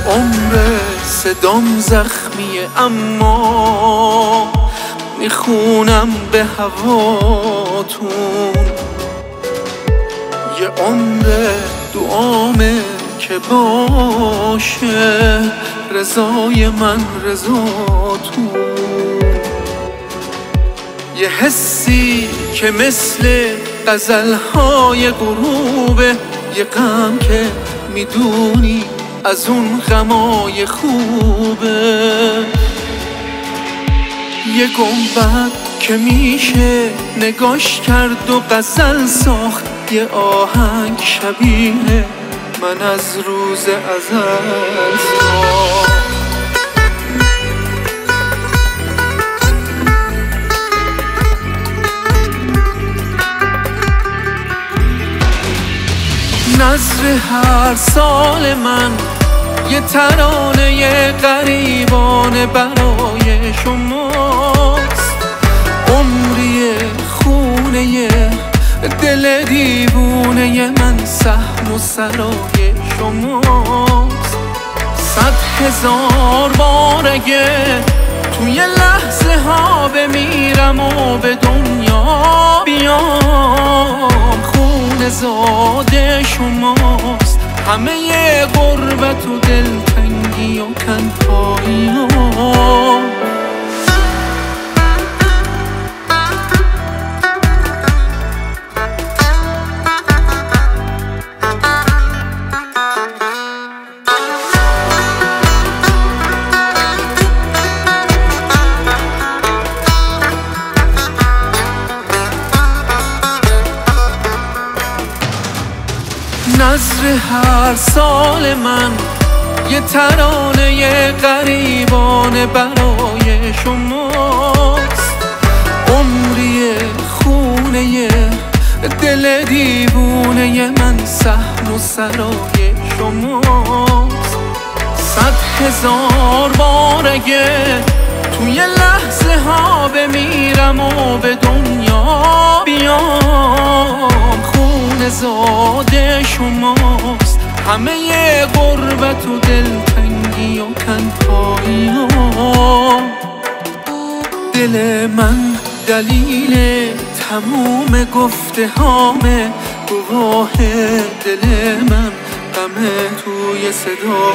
عمر صدام زخمیه اما میخونم به هواتون. یه عمر دعامه که باشه رضای من رضاتون. یه حسی که مثل غزلهای غروبه، یه غم که میدونی از اون غمای خوبه. یه گنبد که میشه نگاش کرد و غزل ساخت، یه آهنگ شبیه من از روز ازل ساخت. نظر هر سال من یه ترانه غریبانه برای شماست. عمری خونه دل دیوونه من سهم و سرای شماست. 100,000 بار اگه توی لحظه ها بمیرم و به دنیا بیام، خون زاده شماست. همه غربت و دلتنگی و تنهایی نظر هر سال من یه ترانه غریبانه برای شماست. عمری خونه دل دیوونه من سهم و سرای شماست. 100,000 بار اگه توی لحظه ها بمیرم و به دنیا بیام، خون زاده شماست. همه غربت و دلتنگی و تنهایی دل من دلیل تموم گفته هامه، گواه دل من غم توی صدا.